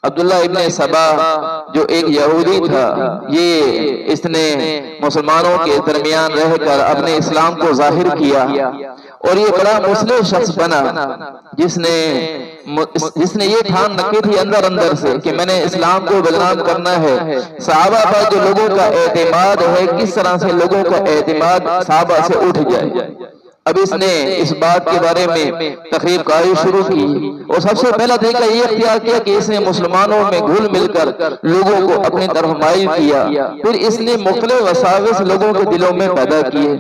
عبداللہ ابن سبا جو ایک یہودی تھا، اس نے مسلمانوں کے درمیان رہ کر اپنے اسلام کو ظاہر کیا اور یہ بڑا مسلح شخص بنا، جس نے یہ ٹھان رکھی تھی اندر سے کہ میں نے اسلام کو بدنام کرنا ہے۔ صحابہ پر جو لوگوں کا اعتماد ہے، کس طرح سے لوگوں کا اعتماد صحابہ سے اٹھ جائے۔ اب اس نے اس بات کے بارے میں تقریر کاری شروع کی اور سب سے پہلا طریقہ یہ اختیار کیا کہ اس نے مسلمانوں میں گھل مل کر لوگوں کو اپنی طرف مائل کیا۔ پھر اس نے مختلف وساوس لوگوں کے دلوں میں پیدا کیے،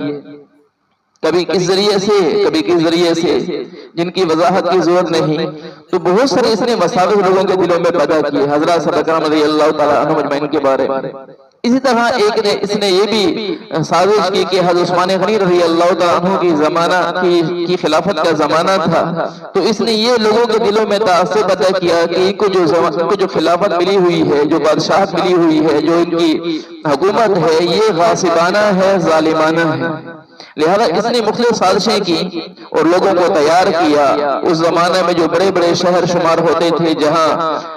کبھی کس ذریعے سے کبھی کس ذریعے سے، جن کی وضاحت کی ضرورت نہیں، تو بہت سارے اس نے وساوس لوگوں کے دلوں میں پیدا کیے حضرات صحابہ کرام رضی اللہ تعالیٰ عنہم اجمعین کے بارے میں۔ اسی طرح اس نے یہ بھی سازش کی کہ حضرت عثمان غنی رضی اللہ تعالیٰ عنہ کی زمانہ کی خلافت کا زمانہ تھا، تو اس نے یہ لوگوں کے دلوں میں تعصب پیدا کیا کہ ان کو جو خلافت ملی ہوئی ہے، جو بادشاہت ملی ہوئی ہے، جو ان کی حکومت ہے، یہ غاصبانہ ہے، ظالمانہ ہے۔ لہذا اس نے مختلف سازشیں کی اور لوگوں کو تیار کیا۔ اس زمانے میں جو بڑے بڑے شہر شمار ہوتے تھے، جہاں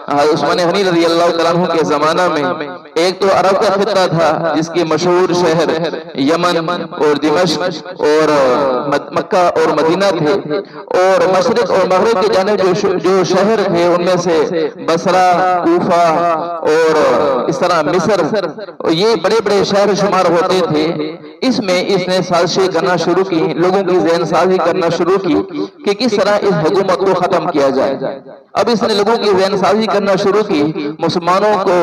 حضرت عثمان غنی رضی اللہ تعالیٰ عنہ کے زمانہ میں ایک تو عرب کا خطہ تھا، جس کے مشہور شہر یمن اور دمشق اور مکہ اور مدینہ تھے، اور مشرق اور مغرب کی جانب جو شہر تھے ان میں سے بصرہ، کوفہ اور اس طرح مصر، یہ بڑے بڑے شہر شمار ہوتے تھے۔ اس میں اس نے سازشیں کرنا شروع کی، لوگوں کی ذہن سازی کرنا شروع کی کہ کس طرح اس حکومت کو ختم کیا جائے۔ اب اس نے لوگوں کی ذہن سازی کرنا شروع کی، مسلمانوں کو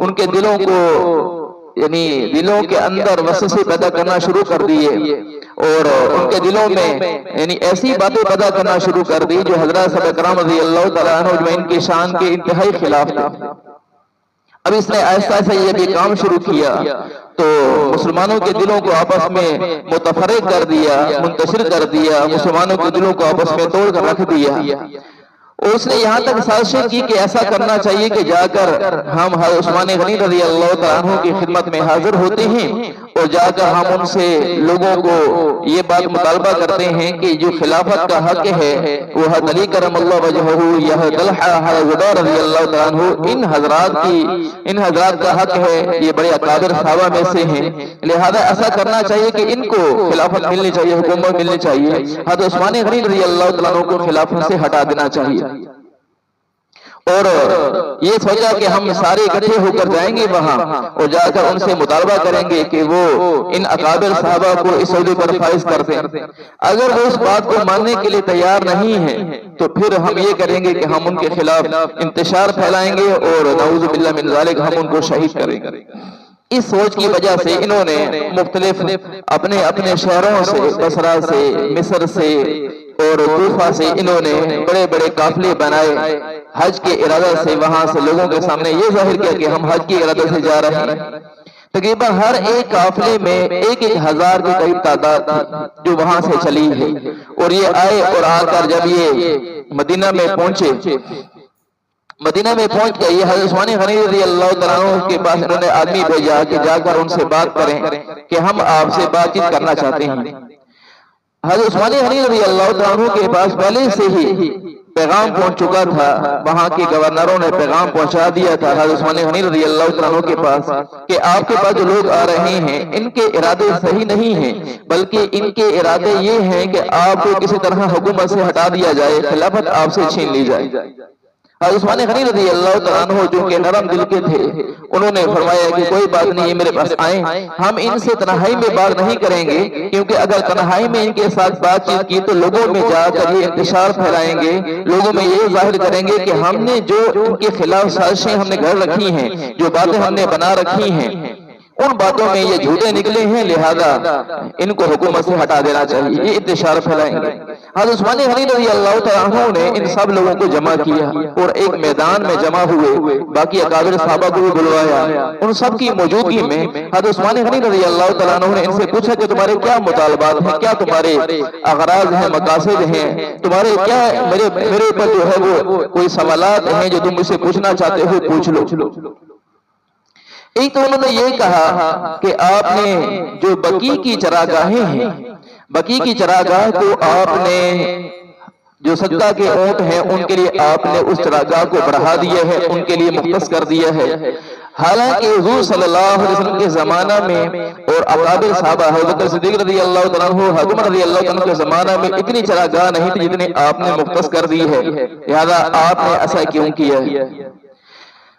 ان کے دلوں کو یعنی دلوں کے اندر وسوسے پیدا کرنا شروع کر دیے اور ان کے دلوں میں یعنی ایسی باتیں پیدا کرنا شروع کر دی جو حضرات صحابہ کرام رضی اللہ تعالیٰ عنہ اجمعین کی شان کے انتہائی خلاف تھا۔ اب اس نے ایسا یہ بھی کام شروع کیا تو مسلمانوں کے دلوں کو آپس میں متفرق کر دیا، منتشر کر دیا، مسلمانوں کے دلوں کو آپس میں توڑ کر رکھ دیا۔ اور اس نے یہاں تک سازشیں کی کہ ایسا کرنا چاہیے کہ جا کر ہم حضرت عثمان غنی رضی اللہ تعالیٰ عنہ کی خدمت میں حاضر ہوتے ہیں اور جا کر ہم ان سے لوگوں کو یہ بات مطالبہ کرتے ہیں کہ جو خلافت کا حق ہے وہ حضرت علی کرم اللہ وجہہ یا طلحہ حضرت زبیر رضی اللہ تعالیٰ عنہ ان حضرات کا حق ہے، یہ بڑے اکابر صحابہ میں سے ہیں، لہذا ایسا کرنا چاہیے کہ ان کو خلافت ملنی چاہیے، حکومت ملنی چاہیے، حضرت عثمان غنی رضی اللہ تعالیٰ عنہ کو خلافت سے ہٹا دینا چاہیے۔ اور یہ سوچا کہ ہم سارے اکٹھے ہو کر جائیں گے وہاں اور جا کر ان سے مطالبہ کریں گے کہ وہ ان اکابر صحابہ کو اس عہدے پر فائز کر دیں۔ اگر وہ اس بات کو ماننے کے لیے تیار نہیں ہیں تو پھر ہم یہ کریں گے کہ ہم ان کے خلاف انتشار پھیلائیں گے اور نعوذ باللہ من ذالک ہم ان کو شہید کریں گے۔ اس سوچ کی وجہ سے انہوں نے مختلف اپنے شہروں سے، بصرہ سے، مصر سے اور کوفہ سے انہوں نے بڑے بڑے قافلے بنائے حج کے ارادہ سے، وہاں سے لوگوں کے سامنے یہ ظاہر کیا کہ ہم حج کے ارادے سے جا رہے ہیں۔ تقریباً ہر ایک قافلے میں 1,000 کے قریب تعداد تھی جو وہاں سے چلی ہے، اور یہ آئے اور آ کر جب یہ مدینہ میں پہنچے، مدینہ میں پہنچ گئے، یہ حضرت عثمان غنی رضی اللہ تعالیٰ عنہ کے پاس انہوں نے آدمی بھیجا کہ جا کر ان سے بات کریں کہ ہم آپ سے بات چیت کرنا چاہتے ہیں۔ حضرت عثمان غنی رضی اللہ تعالیٰ عنہ کے پاس پہلے سے ہی پیغام پہنچ چکا تھا، وہاں کے گورنروں نے پیغام پہنچا دیا تھا حضرت عثمان غنی رضی اللہ تعالیٰ عنہ کے پاس کہ آپ کے پاس جو لوگ آ رہے ہیں ان کے ارادے صحیح نہیں ہیں، بلکہ ان کے ارادے یہ ہیں کہ آپ کو کسی طرح حکومت سے ہٹا دیا جائے، خلافت آپ سے چھین لی جائے۔ حضرت عثمان غنی رضی اللہ تعالیٰ عنہ جو کہ نرم دل کے تھے، انہوں نے فرمایا کہ کوئی بات نہیں، میرے پاس آئیں، ہم ان سے تنہائی میں بات نہیں کریں گے، کیونکہ اگر تنہائی میں ان کے ساتھ بات چیت کی تو لوگوں میں جا کر یہ انتشار پھیلائیں گے، لوگوں میں یہ ظاہر کریں گے کہ ہم نے جو ان کے خلاف سازشیں ہم نے گھڑ رکھی ہیں، جو باتیں ہم نے بنا رکھی ہیں، ان باتوں میں یہ جھوٹے نکلے ہیں، لہذا ان کو حکومت سے ہٹا دینا چاہیے، یہ انتشار پھیلائیں گے۔ حضرت عثمان غنی رضی اللہ تعالیٰ عنہ نے ان سب لوگوں کو جمع کیا اور ایک میدان میں جمع ہوئے، باقی اکابر صحابہ کو بھی بلوایا، ان سب کی موجودگی میں حضرت عثمان غنی رضی اللہ تعالیٰ عنہ نے ان سے پوچھا کہ تمہارے کیا مطالبات ہیں، کیا تمہارے اغراض ہیں، مقاصد ہیں، تمہارے کیا میرے اوپر جو ہے وہ کوئی سوالات ہیں جو تم مجھ سے پوچھنا چاہتے ہو، پوچھ لو۔ ایک تو انہوں نے یہ کہا کہ آپ نے جو بقیع کی چراگاہیں ہیں، بقیع کی چراگاہ کو آپ نے جو صدقہ کے اونٹ ہیں ان کے لیے آپ نے اس چراگاہ کو بڑھا دیا ہے، ان کے لیے مختص کر دیا ہے۔ حالانکہ حضور صلی اللہ علیہ وسلم کے زمانہ میں اور اکابر صحابہ حضرت صدیق رضی اللہ تعالیٰ عنہ، حضرت رضی اللہ تعالیٰ عنہ کے زمانہ میں اتنی چراگاہ نہیں تھی جتنے آپ نے مختص کر دی ہے، لہذا آپ نے ایسا کیوں کیا ہے؟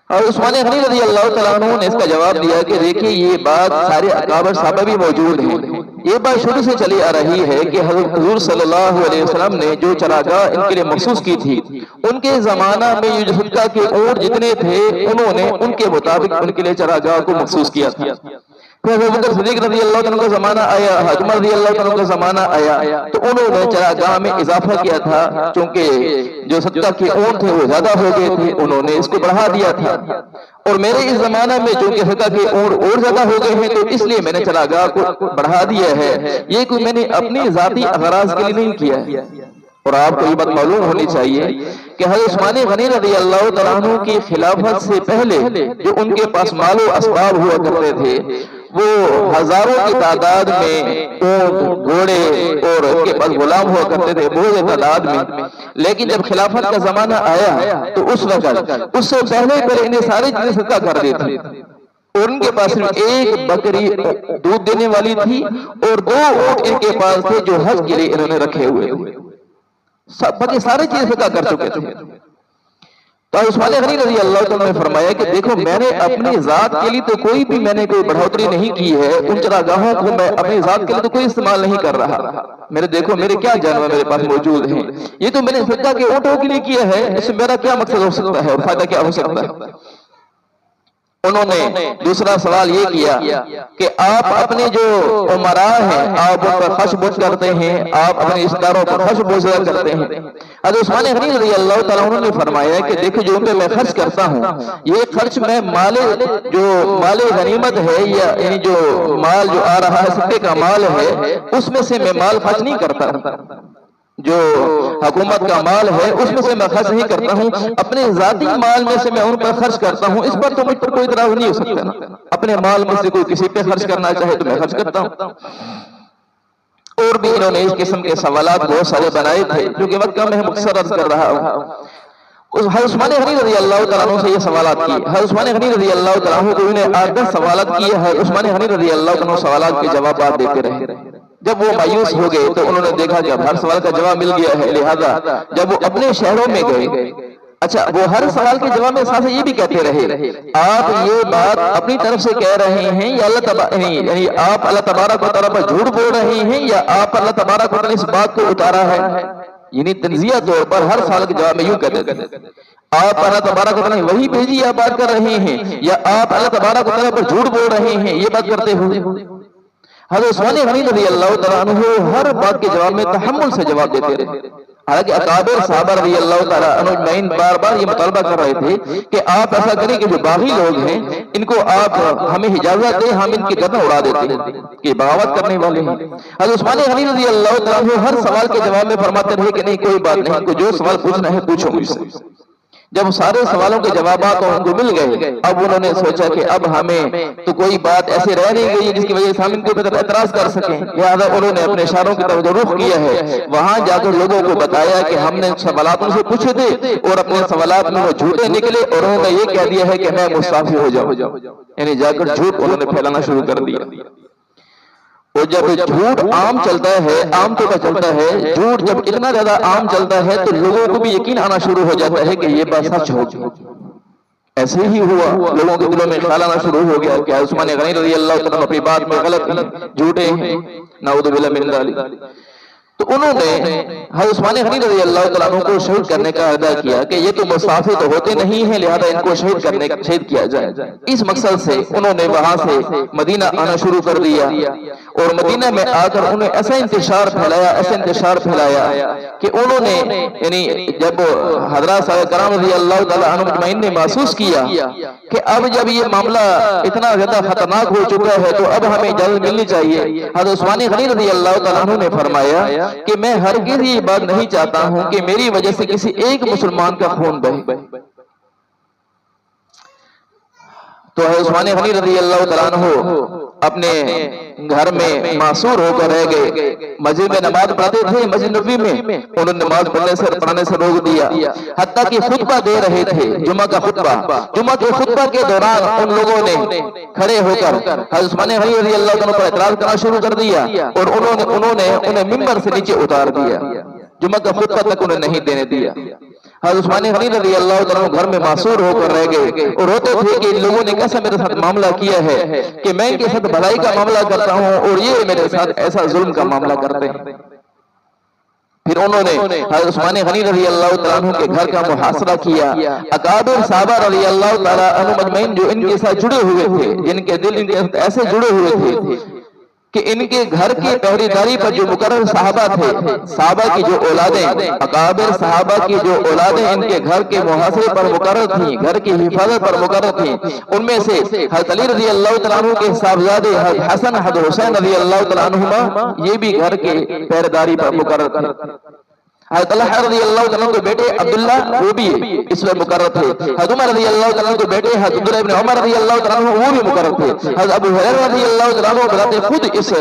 اور عثمان غنی رضی اللہ تعالیٰ عنہ نے اس کا جواب دیا کہ دیکھیں یہ بات سارے اکابر صحابہ بھی موجود ہیں، یہ بات شروع سے چلی آ رہی ہے کہ حضور صلی اللہ علیہ وسلم نے جو چراگاہ ان کے لیے مخصوص کی تھی، ان کے زمانہ میں یہ صدقہ کے اونٹ جتنے تھے انہوں نے ان کے مطابق ان کے لیے چراگاہ کو مخصوص کیا تھا۔ پھر حضرت صدیق رضی اللہ عنہ کا زمانہ آیا، حضرت رضی اللہ عنہ کا زمانہ آیا تو انہوں نے چراگاہ میں اضافہ کیا تھا، چونکہ جو صدقہ کے اونٹ تھے وہ زیادہ ہو گئے تھے، انہوں نے اس کو بڑھا دیا تھا۔ اور میرے اس زمانہ میں چونکہ صدقہ کے اونٹ اور زیادہ ہو گئے ہیں تو اس لیے میں نے چراگاہ کو بڑھا دیا ہے، یہ کوئی میں نے اپنی ذاتی اغراض کے لیے نہیں کیا ہے۔ اور آپ کو یہ بات معلوم ہونی چاہیے کہ حضرت عثمان غنی رضی اللہ تعالیٰ عنہ کی خلافت سے پہلے جو ان کے پاس مال و اسباب ہوا کرتے تھے وہ ہزاروں کی تعداد میں اونٹ، گھوڑے اور ان کے پاس غلام ہوا کرتے تھے بہت تعداد میں، لیکن جب خلافت کا زمانہ آیا تو اس وقت اس سے پہلے انہیں ساری چیزیں صدقہ کر دی تھی، اور ان کے پاس ایک بکری دودھ دینے والی تھی اور 2 اونٹ ان کے پاس تھے جو حج کے لیے انہوں نے رکھے ہوئے تھے، باقی سارے چیزیں صدقہ کر چکے تھے۔ تو عثمان غنی رضی اللہ تعالیٰ نے فرمایا کہ دیکھو میں نے اپنی ذات کے لیے تو کوئی بھی میں نے کوئی بڑھوتری نہیں کی ہے، ان چراگاہوں کو میں اپنی ذات کے لیے تو کوئی استعمال نہیں کر رہا، دیکھو میرے کیا جانور میرے پاس موجود ہیں، یہ تو میں نے صدقہ کے اونٹوں کے لیے کیا ہے، اس سے میرا کیا مقصد ہو سکتا ہے اور فائدہ کیا ہو سکتا ہے؟ انہوں نے دوسرا سوال یہ کیا کہ آپ اپنے جو عمراء ہیں آپ ان پر خرچ بوجھ کرتے ہیں، آپ اپنے رشتہ داروں پر خرچ بوجھ کرتے ہیں۔ حضرت عثمان غنی رضی اللہ تعالیٰ عنہ نے فرمایا کہ دیکھو جو ان پہ میں خرچ کرتا ہوں یہ خرچ میں مال غنیمت ہے یا یعنی جو مال جو آ رہا ہے صدقے کا مال ہے اس میں سے میں مال خرچ نہیں کرتا، جو حکومت کا مال ہے اس میں سے میں خرچ نہیں کرتا ہوں، اپنے ذاتی مال میں سے میں ان پر خرچ کرتا ہوں، اس پر تو مجھ پر کوئی اعتراض نہیں ہو سکتا نا، اپنے مال میں سے کوئی کسی پہ خرچ کرنا چاہے تو میں خرچ کرتا ہوں۔ اور بھی انہوں نے اس قسم کے سوالات بہت سارے بنائے تھے جو کہ وقت کم ہے، مختصر عرض کر رہا ہوں۔ حضرت عثمان غنی رضی اللہ تعالیٰ عنہ سے یہ سوالات کیے، حضرت عثمان غنی رضی اللہ تعالیٰ عنہ کو انہیں 8-10 سوالات کیے ہیں، عثمان غنی رضی اللہ تعالیٰ عنہ سوالات کے جوابات دیتے رہے۔ جب وہ مایوس ہو گئے تو انہوں نے دیکھا کہ اب ہر سوال کا جواب مل گیا ہے، لہذا جب وہ اپنے شہروں میں گئے، اچھا وہ ہر سوال کے جواب میں ساتھ یہ بھی کہتے رہے آپ یہ بات اپنی طرف سے کہہ رہے ہیں یا یعنی آپ اللہ تبارک و تعالیٰ پر جھوٹ بول رہے ہیں یا آپ اللہ تبارک و تعالیٰ نے اس بات کو اتارا ہے، یعنی تنزیہ طور پر ہر سوال کے جواب میں یوں کہتے تھے آپ اللہ تبارک و تعالیٰ نے وہی بھیجی آپ بات کر رہے ہیں یا آپ اللہ تبارک و تعالیٰ پر جھوٹ بول رہے ہیں، یہ بات کرتے ہوئے حضرت عثمان غنی رضی اللہ تعالیٰ عنہ ہر بات کے جواب میں تحمل سے جواب دیتے رہے۔ حالانکہ اکابر صحابہ رضی اللہ تعالیٰ عنہ بار بار یہ مطالبہ کر رہے تھے کہ آپ ایسا کریں کہ جو باغی لوگ ہیں ان کو آپ ہمیں اجازت دیں، ہم ان کی گردن اڑا دیتے ہیں کہ بغاوت کرنے والے ہیں۔ حضرت عثمان غنی رضی اللہ تعالیٰ عنہ ہر سوال کے جواب میں فرماتے رہے کہ نہیں کوئی بات نہیں، کو جو سوال پوچھنا ہے پوچھو مجھ سے۔ جب سارے سوالوں کے جوابات ان کو مل گئے اب انہوں نے سوچا کہ اب ہمیں تو کوئی بات ایسے رہ نہیں گئی جس کی وجہ سے ہم ان کے اوپر اعتراض کر سکیں، لہٰذا انہوں نے اپنے اشاروں کی طرف رخ کیا ہے، وہاں جا کر لوگوں کو بتایا کہ ہم نے سوالات ان سے پوچھے تھے اور اپنے سوالات میں وہ جھوٹے نکلے اور انہوں نے یہ کہہ دیا ہے کہ میں مستعفی ہو جاؤں، یعنی جا کر جھوٹ انہوں نے پھیلانا شروع کر دیا۔ اور جب جھوٹ عام چلتا ہے، عام طور پر چلتا ہے، جھوٹ جب اتنا زیادہ عام چلتا ہے تو لوگوں کو بھی یقین آنا شروع ہو جاتا ہے کہ یہ بات سچ ہوگی۔ ایسے ہی ہوا، لوگوں کے دلوں میں خیال آنا شروع ہو گیا کہ عثمان غنی رضی اللہ تعالیٰ اپنی بات میں غلط ہیں، جھوٹے ہیں، نعوذ باللہ من ذالک۔ تو انہوں نے حضرت عثمان غنی رضی اللہ تعالیٰ عنہ کو شہید کرنے کا عہدہ کیا کہ یہ تو مستعفی تو ہوتے نہیں ہیں، لہذا ان کو شہید کیا جائے۔ اس مقصد سے انہوں نے وہاں سے مدینہ آنا شروع کر دیا اور مدینہ میں آ کر انہیں ایسا انتشار پھیلایا کہ انہوں نے یعنی جب حضرات صاحب کرام رضی اللہ تعالیٰ عنہ مجمعین نے محسوس کیا کہ اب جب یہ معاملہ اتنا زیادہ خطرناک ہو چکا ہے تو اب ہمیں اجازت ملنی چاہیے، حضرت عثمان غنی رضی اللہ تعالیٰ عنہ نے فرمایا کہ میں ہرگز یہ بات نہیں چاہتا ہوں کہ میری وجہ سے کسی ایک مسلمان کا خون بہے۔ تو حضرت عثمان غنی رضی اللہ تعالیٰ عنہ اپنے گھر میں معصور ہو کر رہ گئے. مسجد میں نماز پڑھتے تھے, مسجد نبوی میں انہوں نے نماز پڑھنے سے روک دیا, حتیٰ کہ خطبہ دے رہے تھے, جمعہ کا خطبہ کے دوران ان لوگوں نے کھڑے ہو کر حضرت عثمان غنی رضی اللہ عنہ پر اعتراض کرنا شروع کر دیا, اور انہوں نے انہیں ممبر سے نیچے اتار دیا, جمعہ کا خطبہ تک انہیں نہیں دینے دیا. حضرت عثمان غنی رضی اللہ عنہ گھر میں معصور ہو کر رہ گئے اور روتے تھے کہ ان لوگوں نے کیسا میرے ساتھ معاملہ کیا ہے کہ میں ان کے ساتھ بھلائی کا معاملہ کرتا ہوں اور یہ میرے ساتھ ایسا ظلم کا معاملہ کرتے ہیں. پھر انہوں نے حضرت عثمان غنی رضی اللہ عنہ کے گھر کا محاصرہ کیا. اکابر صحابہ رضی اللہ تعالیٰ عنہ مجمعین جو ان کے ساتھ جڑے ہوئے تھے, جن کے دل ان کے ساتھ ایسے جڑے ہوئے تھے کہ ان کے گھر کی پہریداری پر جو مقرر صحابہ تھے, صحابہ کی جو اولادیں, اکابر صحابہ کی جو اولادیں ان کے گھر کے محاصرے پر مقرر تھیں, گھر کی حفاظت پر مقرر تھیں, ان میں سے حضرت علی رضی اللہ تعالیٰ عنہ کے صاحبزادے حضرت حسن حضرت حسین رضی اللہ تعالیٰ عنہما یہ بھی گھر کے پہریداری پر مقرر تھے. حضرت طلحہ رضی اللہ عنہ کے بیٹے عبداللہ وہ بھی اس میں مقرر تھے. حضرت عمر رضی اللہ عنہ کے بیٹے حضرت عبداللہ ابن عمر رضی اللہ عنہ وہ بھی مقرر تھے. حضرت ابو ہریرہ رضی اللہ عنہ بذات خود اس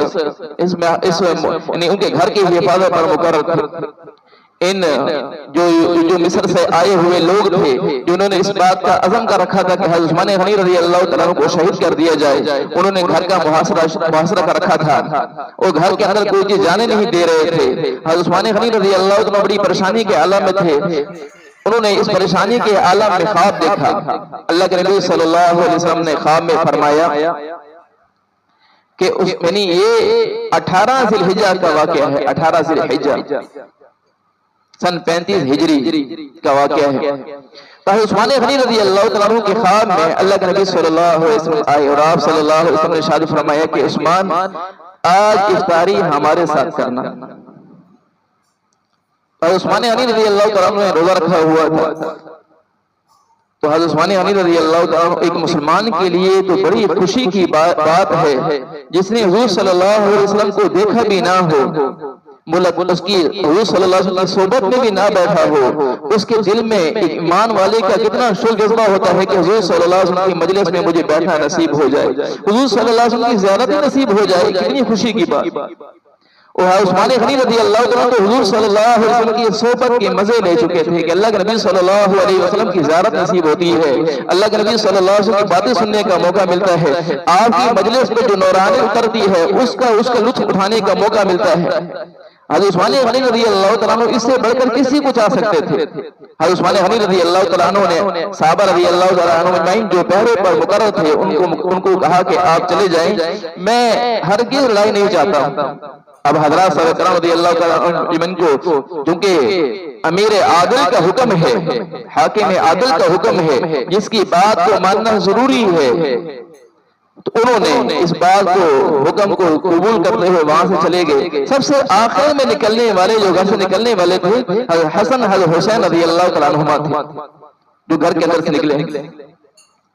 ان کے گھر کی حفاظت پر مقرر تھے. ان جو مصر سے آئے ہوئے لوگ تھے جنہوں نے اس بات کا عزم کا رکھا تھا کہ حضرت عثمان غنی رضی اللہ عنہ کو شہید کر دیا جائے, انہوں نے گھر کا محاصرہ کر رکھا تھا اور گھر کے اندر کوئی چیز جانے نہیں دے رہے تھے. حضرت عثمان غنی رضی اللہ عنہ بڑی پریشانی کے عالم میں تھے. انہوں نے اس پریشانی کے عالم میں خواب دیکھا. اللہ کے نبی صلی اللہ علیہ وسلم نے خواب میں فرمایا کہ یعنی یہ 18 ذی الحجہ کا واقعہ ہے, 18 ذی الحجہ سن 35 ہجری کا واقعہ ہے. حضرت عثمان غنی رضی اللہ عنہ کے خواب میں اللہ کے نبی صلی اللہ علیہ وسلم آئے اور آپ صلی اللہ علیہ وسلم نے ارشاد فرمایا کہ عثمان آج افطاری ہمارے ساتھ کرنا. حضرت عثمان غنی رضی اللہ عنہ نے روزہ رکھا ہوا تھا, تو حضرت عثمان غنی رضی اللہ عنہ ایک مسلمان کے لیے تو بڑی خوشی کی بات ہے جس نے حضور صلی اللہ علیہ وسلم کو دیکھا بھی نہ ہو, اس کی حضور صلی اللہ علیہ وسلم کی صحبت میں بھی نہ بیٹھا ہو, اس کے دل میں ایک ایمان والے کا کتنا شل جذبہ ہوتا ہے کہ حضور صلی اللہ علیہ وسلم کی مجلس میں مجھے بیٹھنا نصیب ہو جائے, حضور صلی اللہ علیہ وسلم کی زیارت نصیب ہو جائے, کتنی خوشی کی بات. اور عثمان غنی رضی اللہ عنہ تو حضور صلی اللہ علیہ وسلم کی صحبت کے مزے لے چکے تھے کہ اللہ کے نبی صلی اللہ علیہ وسلم کی زیارت نصیب ہوتی ہے, اللہ کے نبی صلی اللہ علیہ وسلم کی باتیں سننے کا موقع ملتا ہے, آپ کی مجلس میں جو نورانی اترتی ہے اس کا لطف اٹھانے کا موقع ملتا ہے. حضرت عثمان غنی رضی اللہ عنہ اس سے بڑھ کر کسی کو چاہ سکتے تھے. حضرت عثمان غنی رضی اللہ عنہ نے صحابہ رضی اللہ عنہ مجمعین جو پہرے پر مقرر تھے ان کو کہا کہ آپ چلے جائیں, میں ہرگز لڑائی نہیں چاہتا ہوں. اب حضرات صلی اللہ رضی اللہ عنہ کو چونکہ امیر عادل کا حکم ہے, حاکم عادل کا حکم ہے, جس کی بات کو ماننا ضروری ہے, تو انہوں نے اس بات کو حکم کو قبول کرتے ہوئے وہاں سے چلے گئے. سب سے آخر میں نکلنے والے جو گھر سے نکلنے والے تھے حضرت حسن حضرت حسین رضی اللہ تعالیٰ عنہما تھے جو گھر کے اندر سے نکلے.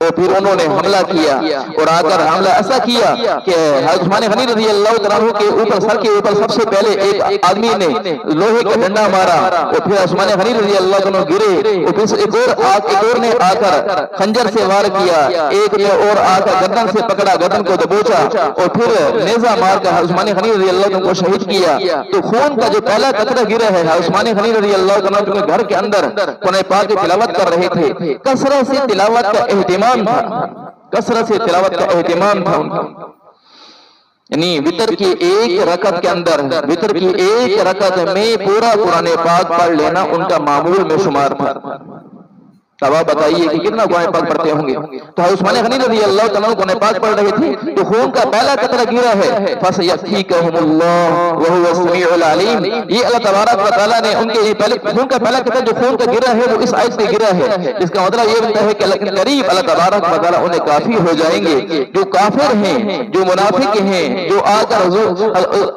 اور پھر انہوں نے حملہ کیا اور آ کر حملہ ایسا کیا کہ حضرت عثمان غنی رضی اللہ عنہ کے اوپر سر کے اوپر سب سے پہلے ایک آدمی نے لوہے کا ڈنڈا مارا اور پھر عثمان غنی رضی اللہ عنہ گرے اور پھر ایک اور نے آ کر خنجر سے وار کیا, ایک نے اور آ کر گردن سے پکڑا, گردن کو دبوچا اور پھر نیزہ مار کر عثمان غنی رضی اللہ عنہ کو شہید کیا. تو خون کا جو پہلا قطرہ گرا ہے عثمان غنی رضی اللہ عنہ کے گھر کے اندر قرآن پاک کی تلاوت کر رہے تھے. کثرت سے تلاوت کا اہتمام تھا, کثرت سے تلاوت کا اہتمام تھا ان کا. یعنی وتر کی ایک رکعت کے اندر, وتر کی ایک رکعت میں پورا قرآن پاک پڑھ لینا ان کا معمول میں شمار تھا. اب آپ بتائیے کہ کتنا قرآن پاک پڑھتے ہوں گے. تو عثمان غنی رضی اللہ تعالیٰ عنہ قرآن پاک پڑھ رہے تھے تو خون کا پہلا قطرہ گرا ہے, فَسَيَكْفِيكَهُمُ اللَّهُ وَهُوَ السَّمِيعُ الْعَلِيمُ. یہ اللہ تبارک و تعالیٰ نے ان کے پہلے خون کا پہلا قطرہ جو خون کا گرا ہے وہ اس آیت سے گرا ہے, جس کا مطلب یہ بنتا ہے کہ قریب اللہ تبارک و تعالیٰ انہیں کافی ہو جائیں گے. جو کافر ہیں, جو منافق ہیں, جو آ کر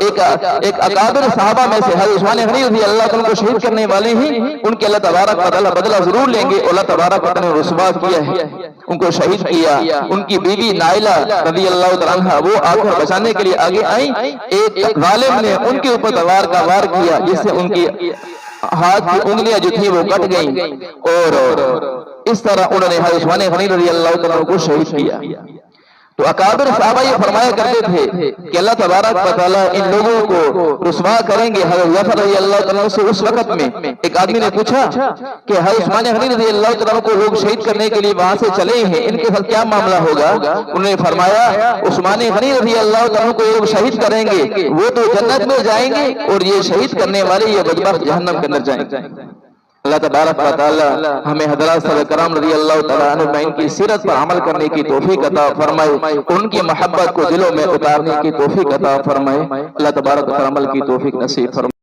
ایک اکابر صحابہ میں سے حضرت عثمان غنی رضی اللہ تعالیٰ کو شہید کرنے والے ہیں, ان کے اللہ تبارک و تعالیٰ بدلہ ضرور لیں گے. اللہ تبارک و تعالیٰ نے رسوا کیا ہے, ان کو شہید کیا. ان کی بیوی نائلہ رضی اللہ عنہا وہ آ کر بچانے کے لیے آگے آئیں, ایک ظالم نے ان کے اوپر تلوار کا وار کیا جس سے ان کی ہاتھ کی انگلیاں جو تھی وہ کٹ گئیں, اور اس طرح انہوں نے حضرت عثمان غنی رضی اللہ عنہ کو شہید کیا. تو اکابر صحابہ یہ فرمایا کرتے تھے کہ اللہ تبارک و تعالیٰ ان لوگوں کو رسوا کریں گے۔ حضرت جعفر رضی اللہ تعالیٰ سے اس وقت میں ایک آدمی نے پوچھا کہ حضرت عثمان غنی رضی اللہ تعالیٰ کو لوگ شہید کرنے کے لیے وہاں سے چلے ہیں، ان کے ساتھ کیا معاملہ ہوگا؟ انہوں نے فرمایا عثمان غنی رضی اللہ تعالیٰ کو لوگ شہید کریں گے، وہ تو جنت میں جائیں گے اور یہ شہید کرنے والے یہ بدبخت جہنم کے اندر جائیں گے۔ اللہ تبارک و تعالی ہمیں حضرات صحابہ کرام رضی اللہ تعالیٰ عنہ ان کی سیرت پر عمل کرنے کی توفیق عطا فرمائے، ان کی محبت کو دلوں میں اتارنے کی توفیق عطا فرمائے۔ اللہ تبارک و تعالی عمل کی توفیق نصیب فرمائے۔